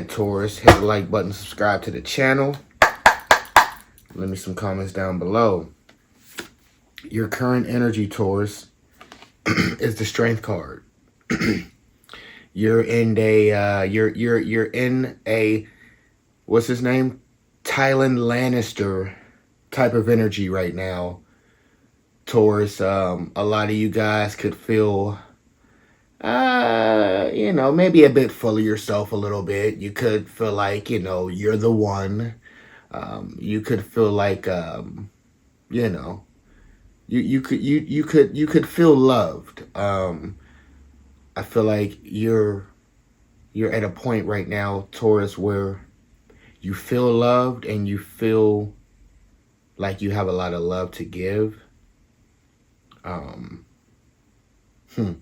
Taurus, hit the like button, subscribe to the channel. Leave me some comments down below. Your current energy, Taurus, is the Strength card. You're in you're in a, what's his name? Tylan Lannister type of energy right now, Taurus. A lot of you guys could feel maybe a bit full of yourself a little bit. You could feel like, you're the one. You could feel like, you know, you could feel loved. I feel like you're at a point right now, Taurus, where you feel loved and you feel like you have a lot of love to give. Um, hmm.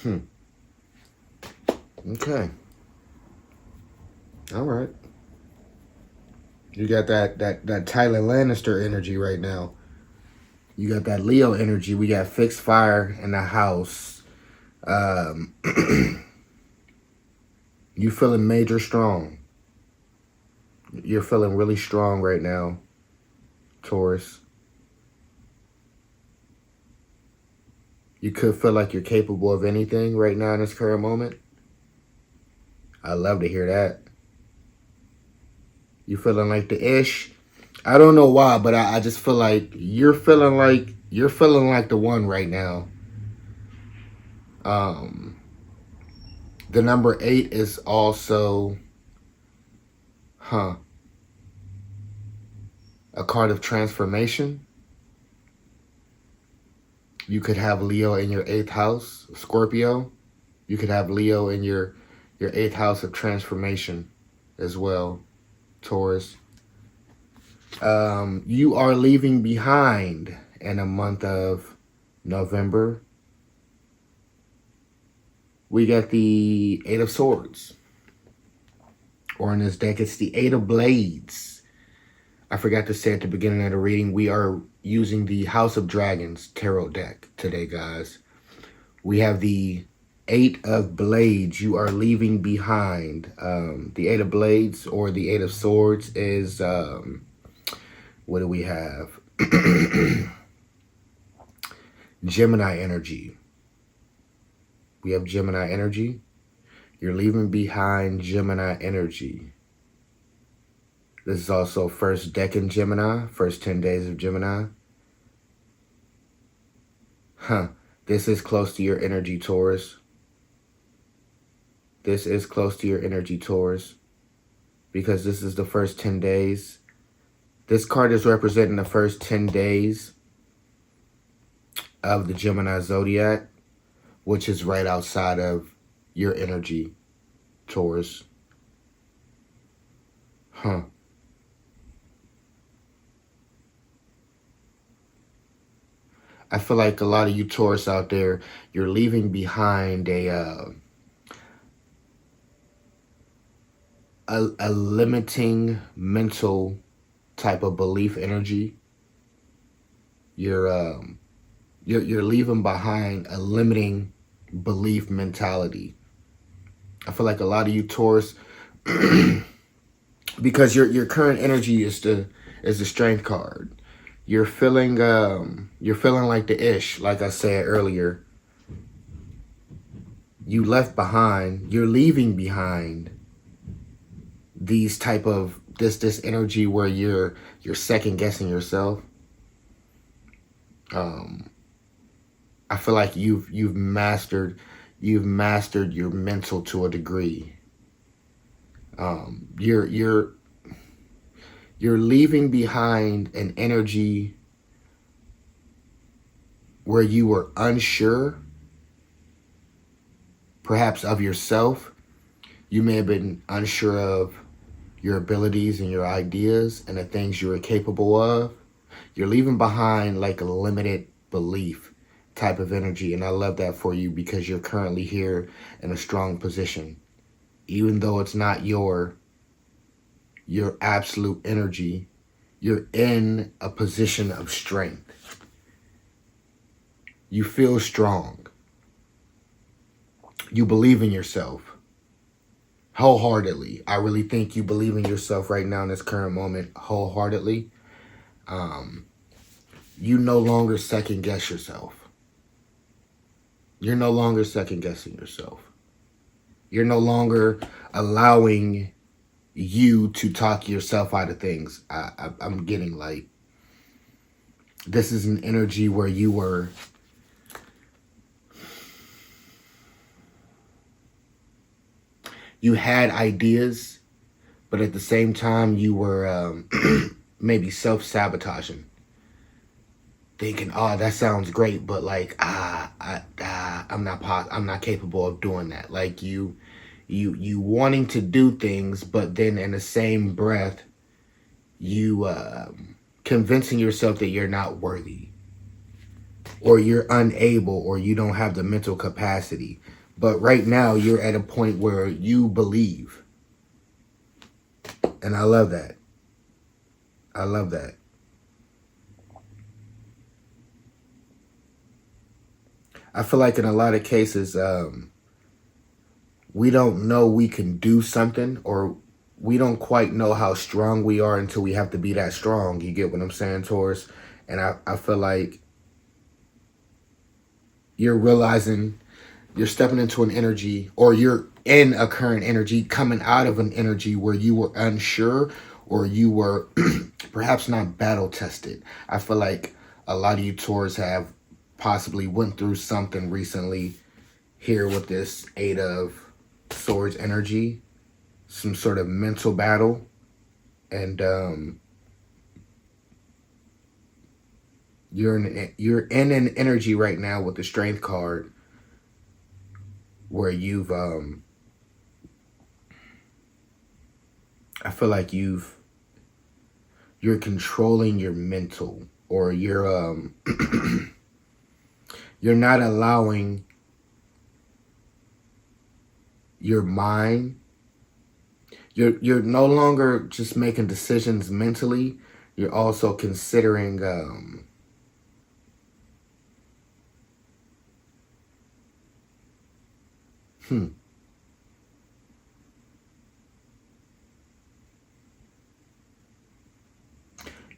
Hmm. Okay. All right. You got that Tyler Lannister energy right now. You got that Leo energy. We got fixed fire in the house. You feeling major strong. You're feeling really strong right now, Taurus. You could feel like you're capable of anything right now in this current moment. I love to hear that. You feeling like the ish. I don't know why, but I just feel like you're feeling like the one right now. The number 8 is also, a card of transformation. You could have Leo in your 8th house, Scorpio. You could have Leo in your 8th house of transformation as well, Taurus. You are leaving behind in a month of November. We got the 8 of Swords. Or in this deck, it's the 8 of Blades. I forgot to say at the beginning of the reading, we are using the House of Dragons tarot deck today, guys. We have the 8 of Blades. You are leaving behind. The 8 of Blades or the 8 of Swords is, what do we have? Gemini energy. We have Gemini energy. You're leaving behind Gemini energy. This is also first decan Gemini, first 10 days of Gemini. This is close to your energy, Taurus. This is close to your energy, Taurus, because this is the first 10 days. This card is representing the first 10 days of the Gemini zodiac, which is right outside of your energy, Taurus. I feel like a lot of you Taurus out there, you're leaving behind a limiting mental type of belief energy. You're leaving behind a limiting belief mentality. I feel like a lot of you Taurus, because your current energy is the Strength card. You're feeling like the ish, like I said earlier. You left behind, you're leaving behind these type of this energy where you're second guessing yourself. I feel like you've mastered your mental to a degree. You're leaving behind an energy where you were unsure, perhaps of yourself. You may have been unsure of your abilities and your ideas and the things you were capable of. You're leaving behind like a limited belief type of energy. And I love that for you because you're currently here in a strong position. Even though it's not your absolute energy, you're in a position of strength. You feel strong. You believe in yourself. wholeheartedly. I really think you believe in yourself right now in this current moment wholeheartedly. You no longer second guess yourself. You're no longer second guessing yourself. You're no longer allowing you to talk yourself out of things. I'm getting like, this is an energy where you had ideas, but at the same time you were maybe self-sabotaging, thinking, oh, that sounds great, but like, I'm not capable of doing that. Like you wanting to do things, but then in the same breath, you convincing yourself that you're not worthy, or you're unable, or you don't have the mental capacity. But right now, you're at a point where you believe. And I love that. I love that. I feel like in a lot of cases, we don't know we can do something, or we don't quite know how strong we are until we have to be that strong. You get what I'm saying, Taurus? And I feel like you're realizing you're stepping into an energy, or you're in a current energy, coming out of an energy where you were unsure, or you were perhaps not battle tested. I feel like a lot of you Taurus have possibly went through something recently here with this Eight of Swords energy, some sort of mental battle, and you're in an energy right now with the Strength card where you've I feel like you're controlling your mental, or you're you're not allowing your mind. You're no longer just making decisions mentally. You're also considering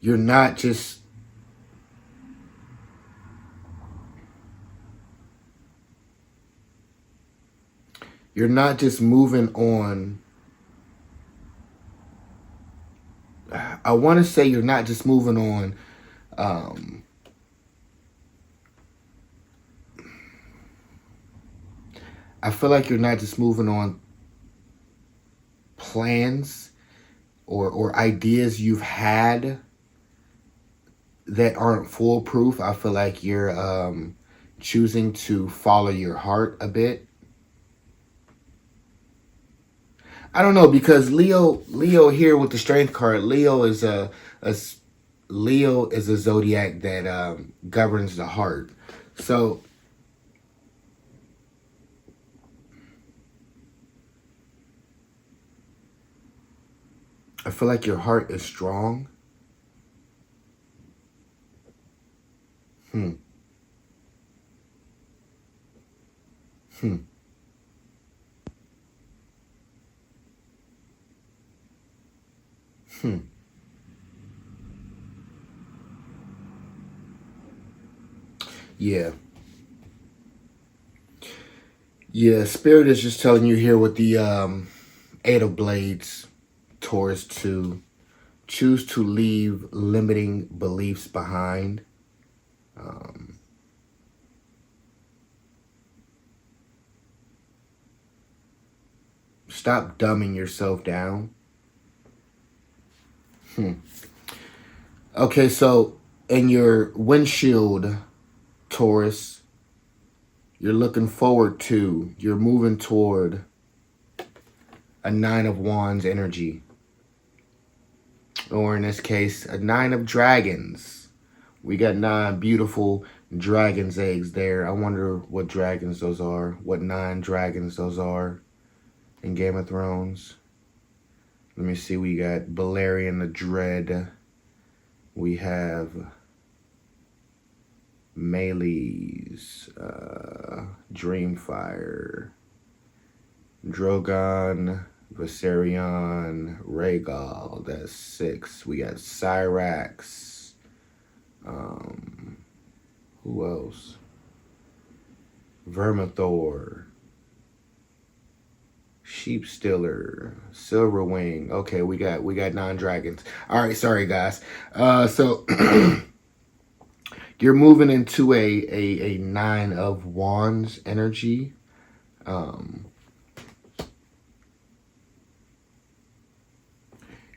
you're not just moving on. I want to say you're not just moving on I feel like you're not just moving on plans or ideas you've had that aren't foolproof. I feel like you're choosing to follow your heart a bit. I don't know, because Leo here with the Strength card. Leo is a zodiac that governs the heart. So I feel like your heart is strong. Hmm. Hmm. Hmm. Yeah. Yeah. Spirit is just telling you here with the Eight of Blades, Taurus, to choose to leave limiting beliefs behind. Stop dumbing yourself down. Okay, so in your windshield, Taurus, you're moving toward a Nine of Wands energy. Or in this case, a Nine of Dragons. We got 9 beautiful dragon's eggs there. I wonder what dragons those are. What 9 dragons those are in Game of Thrones. Let me see. We got Balerion the Dread. We have Melees, Dreamfire, Drogon Viserion, Rhaegal, that's 6. We got Cyrax. Who else? Vermithor, Sheep Stealer, Silverwing. Okay, we got 9 dragons. All right, sorry guys. So you're moving into a 9 of Wands energy.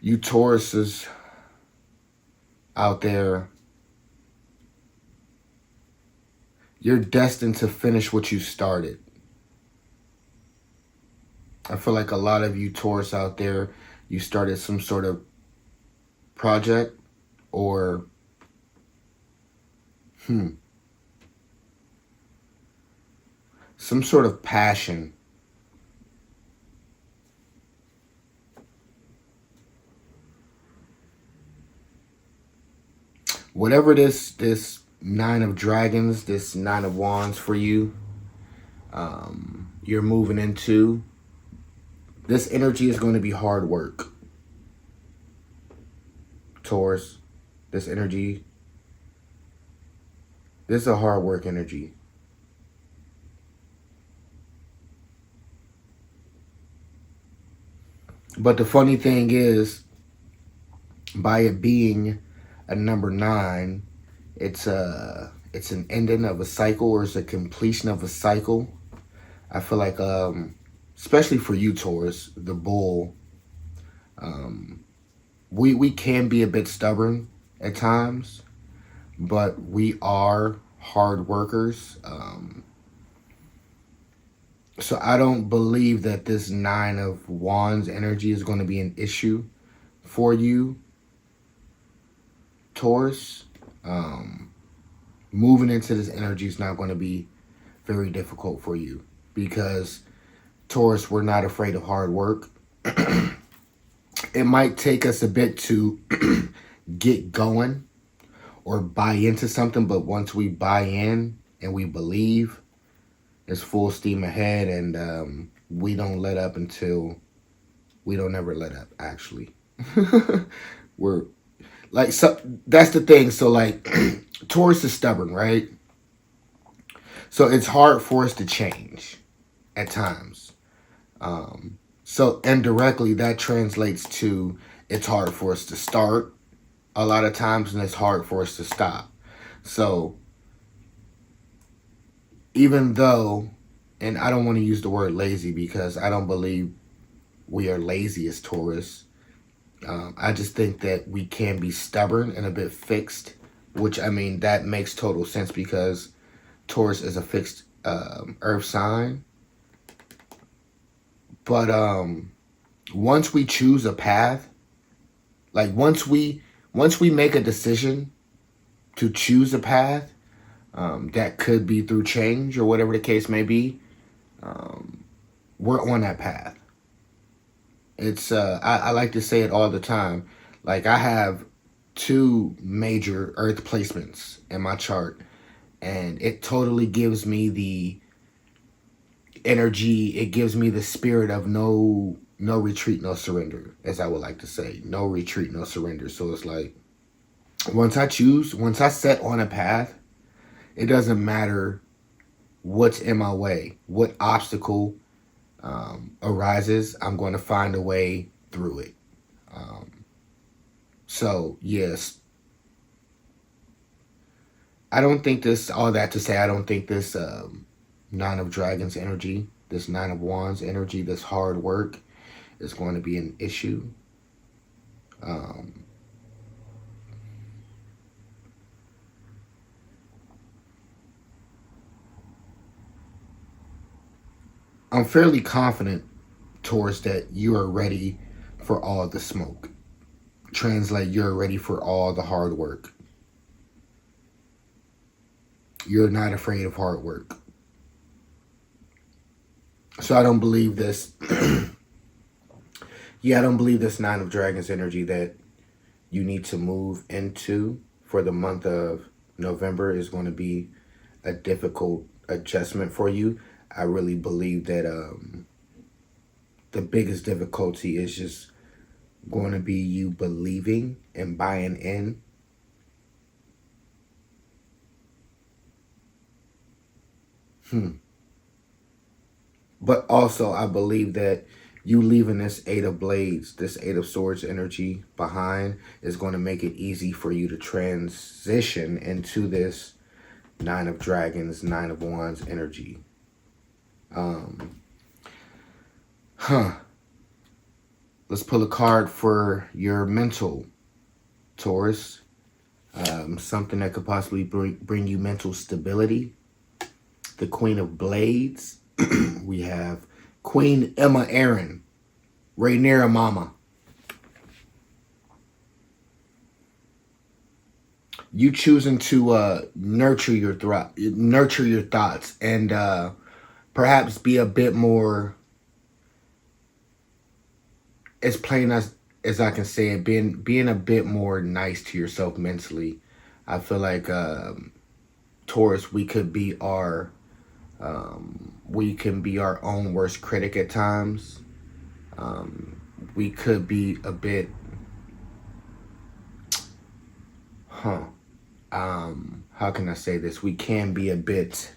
You Tauruses out there, you're destined to finish what you started. I feel like a lot of you Taurus out there, you started some sort of project or some sort of passion. Whatever this 9 of dragons, this 9 of wands for you, you're moving into, this energy is going to be hard work. Taurus, this energy, this is a hard work energy. But the funny thing is, by it being a number 9, it's an ending of a cycle, or it's a completion of a cycle. I feel like, especially for you Taurus, the bull, we can be a bit stubborn at times, but we are hard workers. So I don't believe that this 9 of wands energy is going to be an issue for you, Taurus. Moving into this energy is not going to be very difficult for you because, Taurus, we're not afraid of hard work. It might take us a bit to get going or buy into something, but once we buy in and we believe, it's full steam ahead, and we don't let up until we don't ever let up, actually. We're like, so that's the thing. So like Taurus is stubborn, right? So it's hard for us to change at times. So indirectly that translates to, it's hard for us to start a lot of times, and it's hard for us to stop. So even though, and I don't want to use the word lazy because I don't believe we are lazy as Taurus. I just think that we can be stubborn and a bit fixed, which, I mean, that makes total sense because Taurus is a fixed earth sign. But once we choose a path, like once we make a decision to choose a path, that could be through change or whatever the case may be, we're on that path. It's I like to say it all the time. Like, I have 2 major earth placements in my chart, and it totally gives me the energy, it gives me the spirit of no retreat, no surrender, as I would like to say. No retreat, no surrender. So it's like, once I set on a path, it doesn't matter what's in my way, what obstacle arises, I'm going to find a way through it. So yes, I don't think this, all that to say, I don't think this 9 of dragons energy, this 9 of wands energy, this hard work is going to be an issue. I'm fairly confident, Taurus, that you are ready for all the smoke. Translate, you're ready for all the hard work. You're not afraid of hard work. So I don't believe this. Yeah, I don't believe this 9 of dragons energy that you need to move into for the month of November is going to be a difficult adjustment for you. I really believe that the biggest difficulty is just going to be you believing and buying in. But also, I believe that you leaving this Eight of Blades, this Eight of Swords energy behind is going to make it easy for you to transition into this Nine of Dragons, Nine of Wands energy. Let's pull a card for your mental, Taurus. Something that could possibly bring you mental stability. The Queen of Blades. We have Queen Emma Aaron, Rhaenyra Mama. You choosing to nurture your thoughts and perhaps be a bit more, as plain as I can say it, being a bit more nice to yourself mentally. I feel like Taurus, we can be our own worst critic at times. We could be a bit, how can I say this? We can be a bit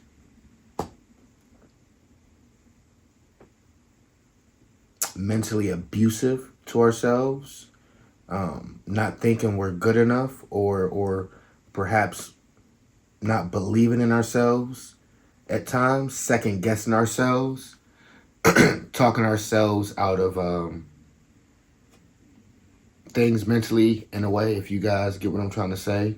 mentally abusive to ourselves, not thinking we're good enough, or perhaps not believing in ourselves at times, second guessing ourselves, talking ourselves out of things mentally in a way, if you guys get what I'm trying to say.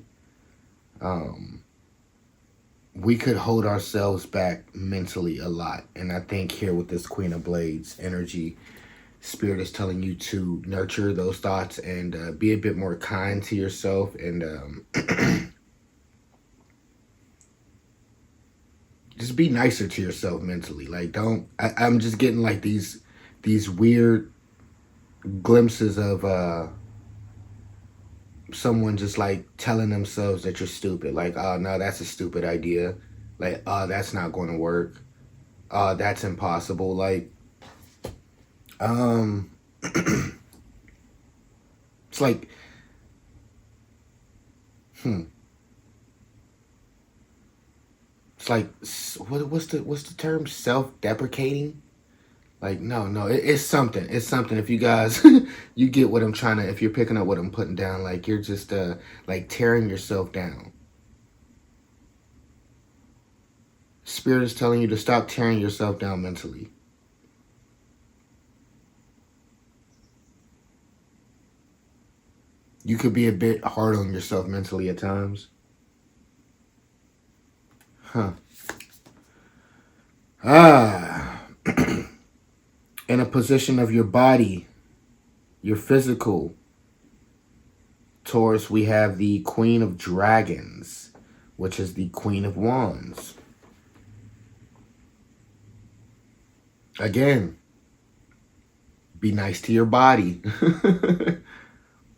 We could hold ourselves back mentally a lot. And I think here with this Queen of Blades energy, Spirit is telling you to nurture those thoughts and be a bit more kind to yourself and just be nicer to yourself mentally. Like, I'm just getting like these weird glimpses of someone just like telling themselves that you're stupid. Like, oh no, that's a stupid idea. Like, oh, that's not going to work. That's impossible. Like, it's like, it's like, what's the term? Self-deprecating. Like, no, it's something. It's something. If you guys, you get what I'm trying to, if you're picking up what I'm putting down, like you're just like tearing yourself down. Spirit is telling you to stop tearing yourself down mentally. You could be a bit hard on yourself mentally at times. In a position of your body, your physical, Taurus, we have the Queen of Dragons, which is the Queen of Wands. Again, be nice to your body.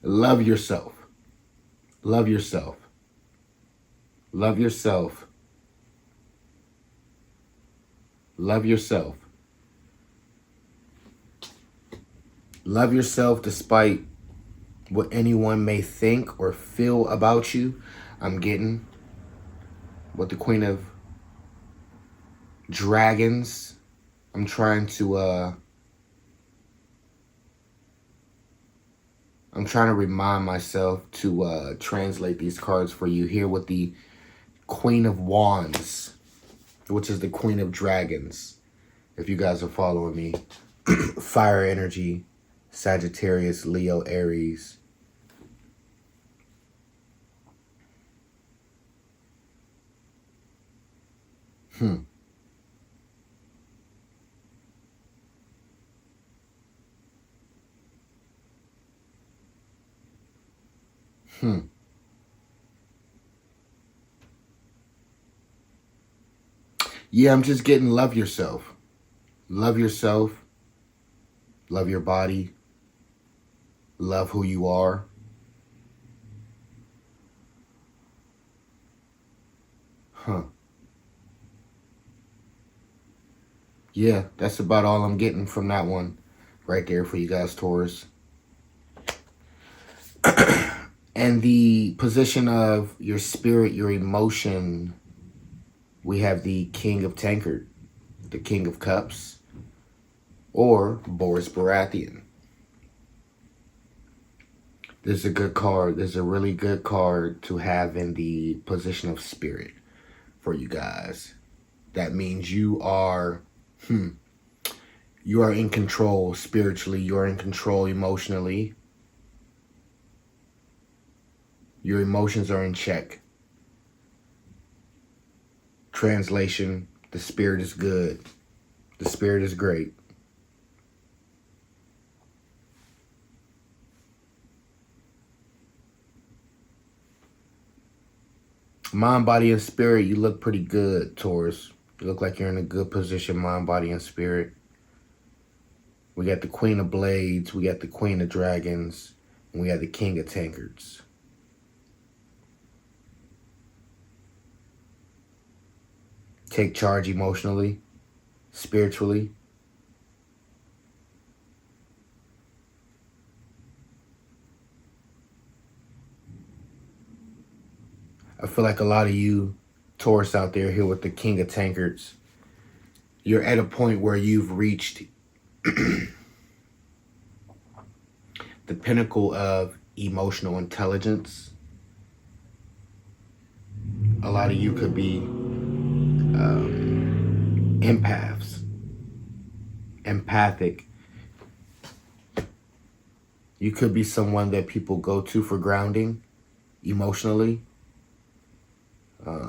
Love yourself. Love yourself. Love yourself. Love yourself. Love yourself despite what anyone may think or feel about you. I'm getting with the Queen of Dragons. I'm trying to remind myself to translate these cards for you here with the Queen of Wands, which is the Queen of Dragons. If you guys are following me, fire energy, Sagittarius, Leo, Aries. Yeah, I'm just getting love yourself. Love yourself. Love your body. Love who you are. Yeah, that's about all I'm getting from that one. right there for you guys, Taurus. And the position of your spirit, your emotion, we have the King of Tankard, the King of Cups, or Boris Baratheon. This is a good card. This is a really good card to have in the position of spirit for you guys. That means you are in control spiritually. You are in control emotionally. Your emotions are in check. Translation, the spirit is good. The spirit is great. Mind, body, and spirit, you look pretty good, Taurus. You look like you're in a good position, mind, body, and spirit. We got the Queen of Blades, we got the Queen of Dragons, and we got the King of Tankards. Take charge emotionally, spiritually. I feel like a lot of you Taurus out there here with the King of Tankards, you're at a point where you've reached the pinnacle of emotional intelligence. A lot of you could be empaths, empathic. You could be someone that people go to for grounding emotionally.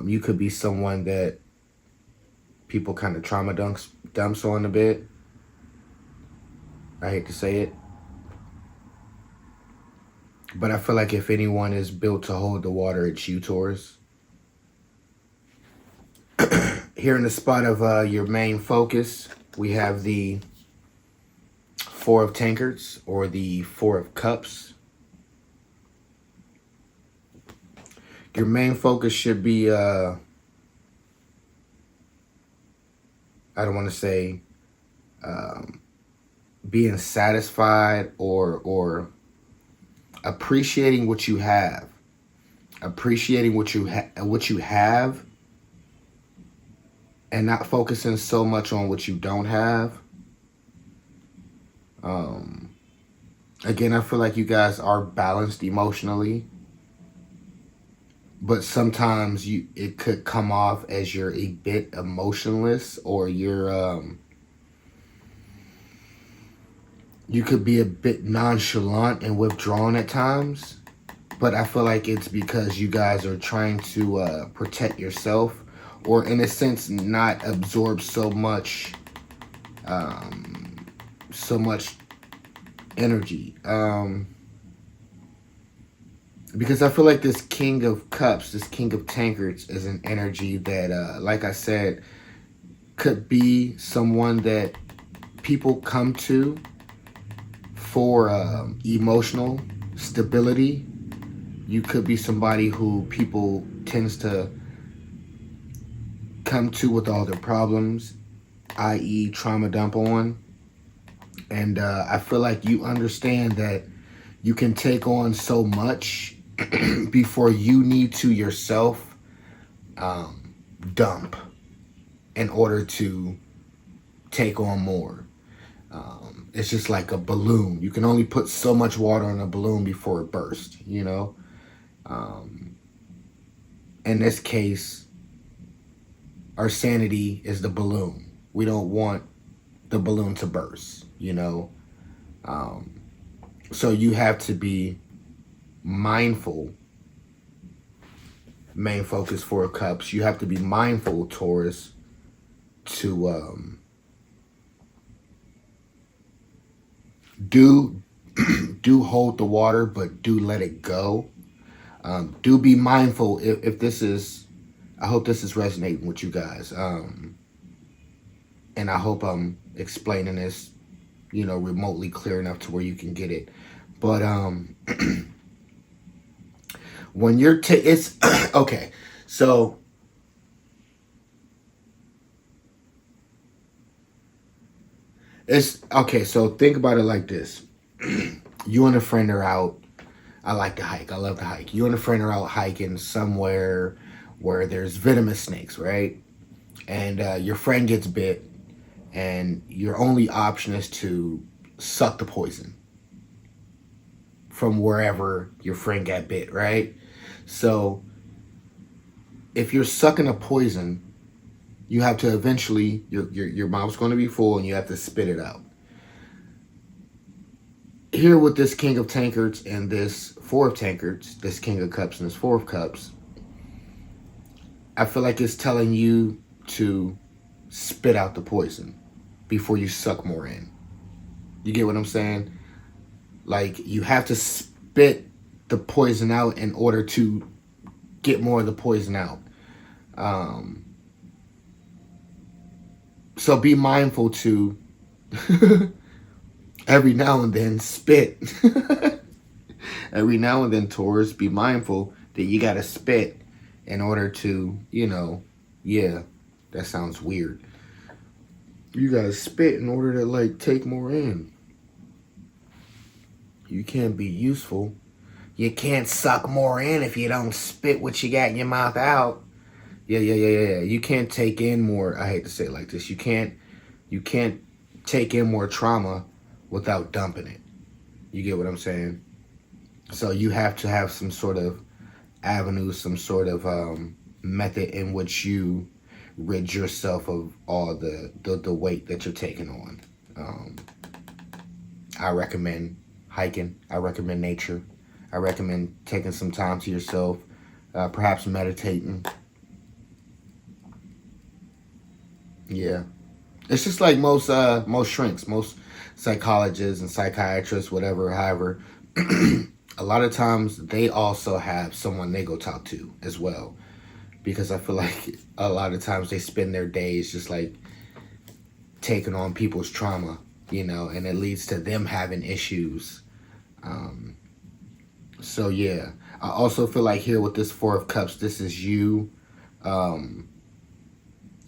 You could be someone that people kind of trauma dumps on a bit. I hate to say it. But I feel like if anyone is built to hold the water, it's you, Taurus. Here in the spot of your main focus, we have the Four of Tankards, or the Four of Cups. Your main focus should be, I don't want to say being satisfied or appreciating what you have. Appreciating what you have, and not focusing so much on what you don't have. Again, I feel like you guys are balanced emotionally, but sometimes it could come off as you're a bit emotionless, or you're you could be a bit nonchalant and withdrawn at times. But I feel like it's because you guys are trying to protect yourself, or in a sense not absorb so much energy. Because I feel like this King of Cups, this King of Tankards, is an energy that, like I said, could be someone that people come to for emotional stability. You could be somebody who people tends to come to with all their problems, i.e. trauma dump on. And I feel like you understand that you can take on so much before you need to yourself dump in order to take on more. It's just like a balloon. You can only put so much water in a balloon before it bursts, you know? In this case, our sanity is the balloon. We don't want the balloon to burst, you know? So you have to be mindful. Main focus, Four of Cups. You have to be mindful, Taurus, to do hold the water, but do let it go. Do be mindful if this is, I hope this is resonating with you guys. And I hope I'm explaining this, remotely clear enough to where you can get it. But when you're it's okay. So It's okay. So think about it like this: you and a friend are out. I like to hike. I love to hike. You and a friend are out hiking somewhere where there's venomous snakes, right? And your friend gets bit, and your only option is to suck the poison from wherever your friend got bit, right? So if you're sucking a poison, you have to eventually your mouth's going to be full, and you have to spit it out. Here with this King of Tankards and this Four of Tankards, this King of Cups and this Four of Cups, I feel like it's telling you to spit out the poison before you suck more in. You get what I'm saying? Like, you have to spit the poison out in order to get more of the poison out. So be mindful to every now and then spit. Every now and then, Taurus, be mindful that you got to spit in order to, yeah, that sounds weird. You got to spit in order to, like, take more in. You can't be useful. You can't suck more in if you don't spit what you got in your mouth out. Yeah. You can't take in more. I hate to say it like this. You can't take in more trauma without dumping it. You get what I'm saying? So you have to have some sort of avenue, some sort of method in which you rid yourself of all the weight that you're taking on. I recommend hiking. I recommend nature. I recommend taking some time to yourself, perhaps meditating. Yeah. It's just like most shrinks, most psychologists and psychiatrists, whatever, however, a lot of times they also have someone they go talk to as well. Because I feel like a lot of times they spend their days just like taking on people's trauma, and it leads to them having issues. So yeah, I also feel like here with this Four of Cups, this is you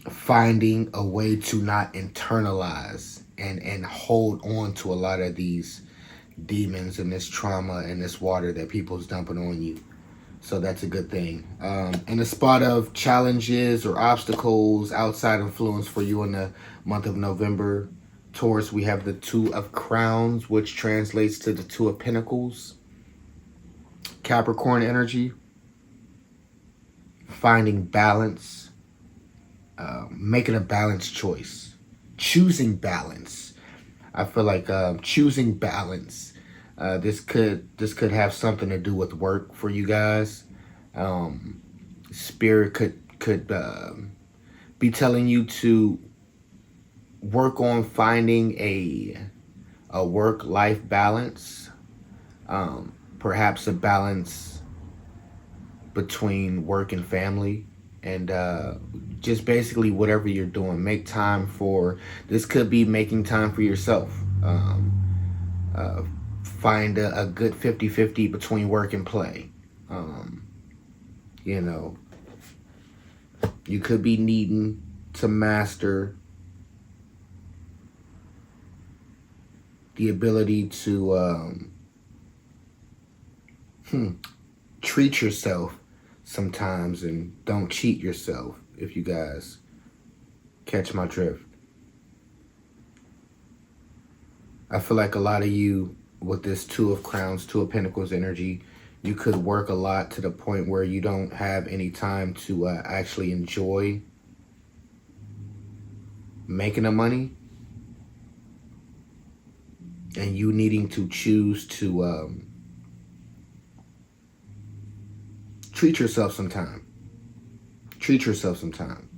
finding a way to not internalize and hold on to a lot of these demons and this trauma and this water that people's dumping on you. So that's a good thing. In the spot of challenges or obstacles, outside influence for you in the month of November, Taurus, we have the Two of Crowns, which translates to the Two of Pentacles. Capricorn energy, finding balance, making a balanced choice, choosing balance. I feel like choosing balance. This could have something to do with work for you guys. Spirit could be telling you to work on finding a work-life balance. Perhaps a balance between work and family, and just basically whatever you're doing, make time for. This could be making time for yourself. Find a good 50-50 between work and play. You could be needing to master the ability to treat yourself sometimes and don't cheat yourself, if you guys catch my drift. I feel like a lot of you with this Two of Crowns, Two of Pentacles energy, you could work a lot to the point where you don't have any time to actually enjoy making the money, and you needing to choose to treat yourself some time. Treat yourself some time.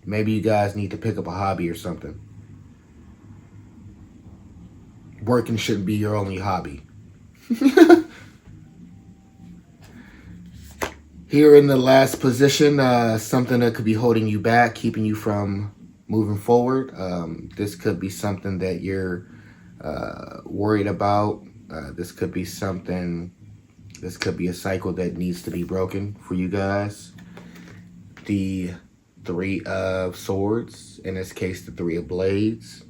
Maybe you guys need to pick up a hobby or something. Working shouldn't be your only hobby. Here in the last position, something that could be holding you back, keeping you from moving forward. This could be something that you're worried about. This could be a cycle that needs to be broken for you guys. The Three of Swords, in this case, the Three of Blades.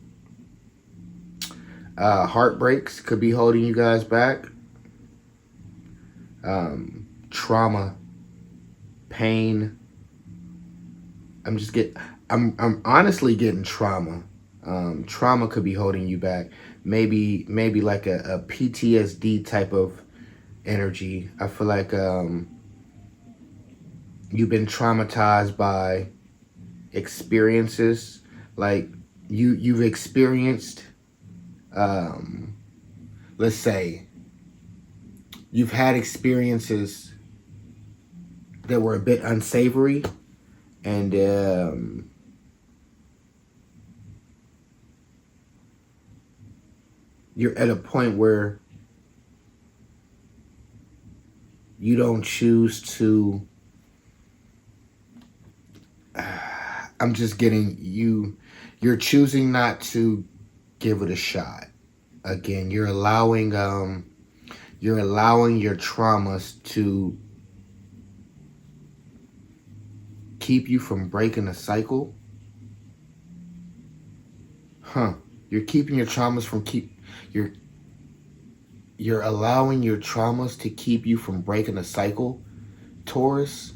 Heartbreaks could be holding you guys back. Trauma, pain. I'm honestly getting trauma. Trauma could be holding you back. Maybe like a PTSD type of energy. I feel like you've been traumatized by experiences. Like you've experienced, let's say, you've had experiences that were a bit unsavory, and you're at a point where you don't choose to. I'm just getting you. You're choosing not to give it a shot. Again, you're allowing your traumas to keep you from breaking a cycle. You're keeping your traumas from you're allowing your traumas to keep you from breaking a cycle, Taurus.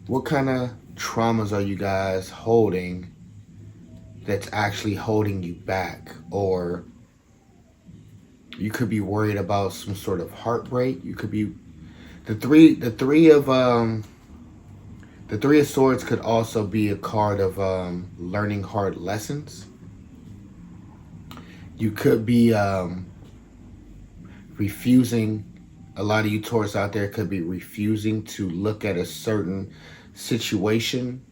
What kind of traumas are you guys holding that's actually holding you back? Or you could be worried about some sort of heartbreak. You could be the three of Swords could also be a card of learning hard lessons. You could be refusing. A lot of you Taurus out there could be refusing to look at a certain situation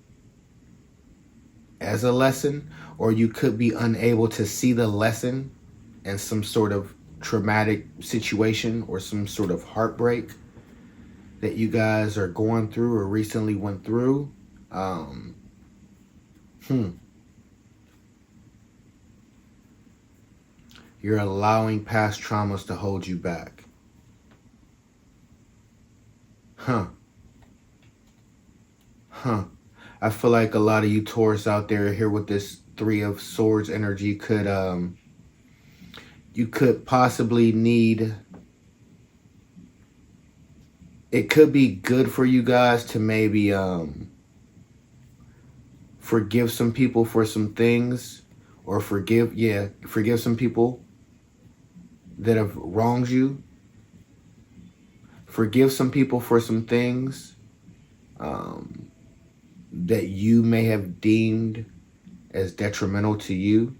as a lesson, or you could be unable to see the lesson in some sort of traumatic situation or some sort of heartbreak that you guys are going through or recently went through. You're allowing past traumas to hold you back. I feel like a lot of you Taurus out there here with this Three of Swords energy could, you could possibly need, it could be good for you guys to maybe forgive some people for some things, or forgive some people that have wronged you. Forgive some people for some things that you may have deemed as detrimental to you.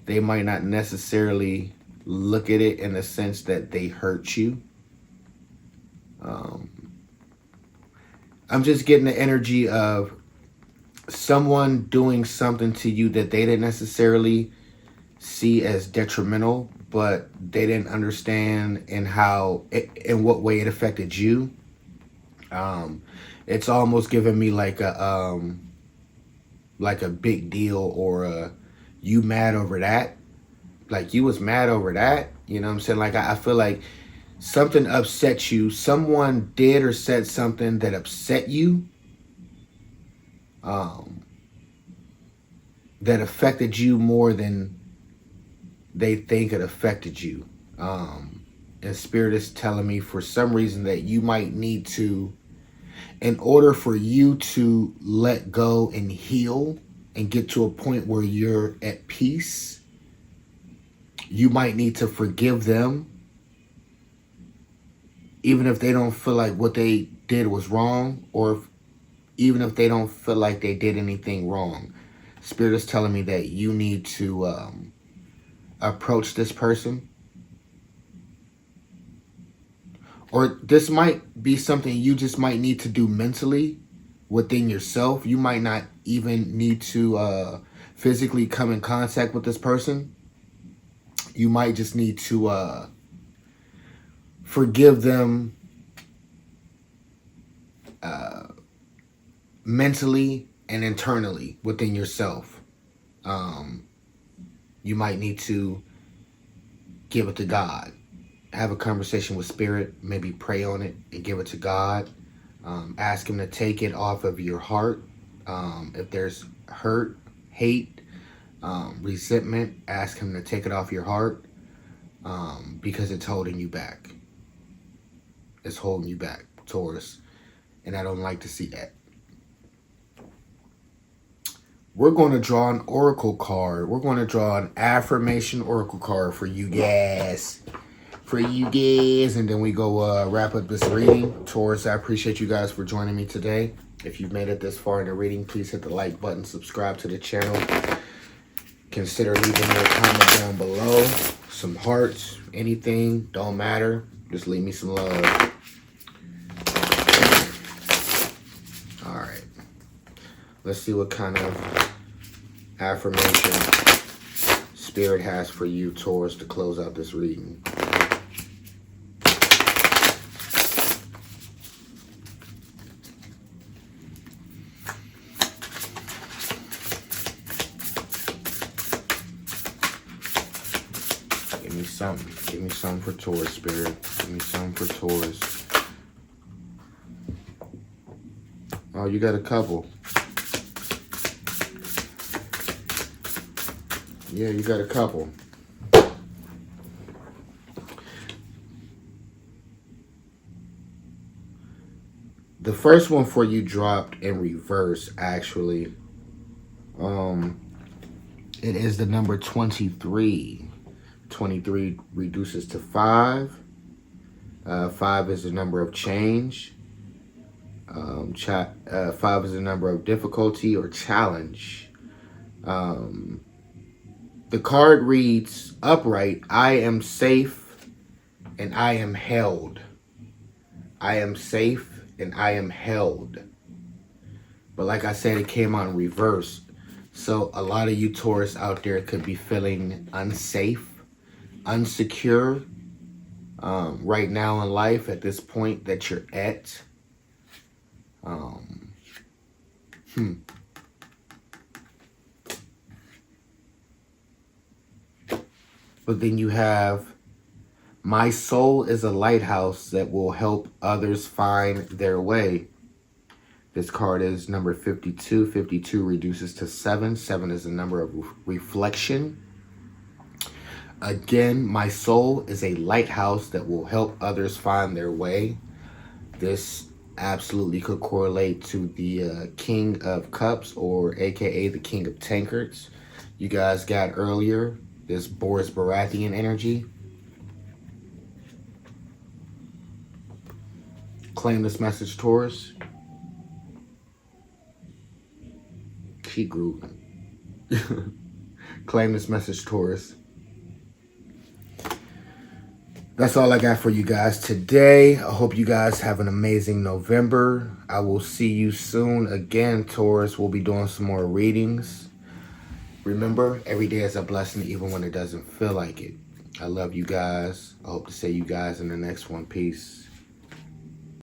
They might not necessarily look at it in the sense that they hurt you. I'm just getting the energy of someone doing something to you that they didn't necessarily see as detrimental, but they didn't understand in what way it affected you. It's almost giving me like a big deal, or you mad over that. Like you was mad over that. You know what I'm saying? Like I feel like something upset you. Someone did or said something that upset you. That affected you more than they think it affected you. And Spirit is telling me for some reason that you might need to, in order for you to let go and heal and get to a point where you're at peace, you might need to forgive them, even if they don't feel like what they did was wrong, or even if they don't feel like they did anything wrong. Spirit is telling me that you need to approach this person. Or this might be something you just might need to do mentally within yourself. You might not even need to physically come in contact with this person. You might just need to forgive them mentally and internally within yourself. You might need to give it to God. Have a conversation with Spirit, maybe pray on it and give it to God. Ask him to take it off of your heart. If there's hurt, hate, resentment, ask him to take it off your heart, because it's holding you back. It's holding you back, Taurus. And I don't like to see that. We're going to draw an oracle card. We're going to draw an affirmation oracle card for you guys. And then we go wrap up this reading. Taurus, I appreciate you guys for joining me today. If you've made it this far in the reading, please hit the like button, subscribe to the channel. Consider leaving your comment down below. Some hearts, anything, don't matter. Just leave me some love. Alright. Let's see what kind of affirmation Spirit has for you, Taurus, to close out this reading. Give me something. Give me something for Taurus, Spirit. Give me something for Taurus. Oh, you got a couple. Yeah, you got a couple. The first one for you dropped in reverse, actually. It is the number 23. 23 reduces to 5. 5 is the number of change. 5 is the number of difficulty or challenge. The card reads upright, I am safe and I am held. I am safe and I am held. But like I said, it came out in reverse. So a lot of you Taurus out there could be feeling unsafe, unsecure right now in life at this point that you're at. But then you have, my soul is a lighthouse that will help others find their way. This card is number 52. 52 reduces to 7. 7 is the number of reflection. Again, my soul is a lighthouse that will help others find their way. This absolutely could correlate to the King of Cups, or aka the King of Tankards you guys got earlier. This Boris Baratheon energy. Claim this message, Taurus. Keep grooving. Claim this message, Taurus. That's all I got for you guys today. I hope you guys have an amazing November. I will see you soon again, Taurus. We'll be doing some more readings. Remember, every day is a blessing, even when it doesn't feel like it. I love you guys. I hope to see you guys in the next one. Peace.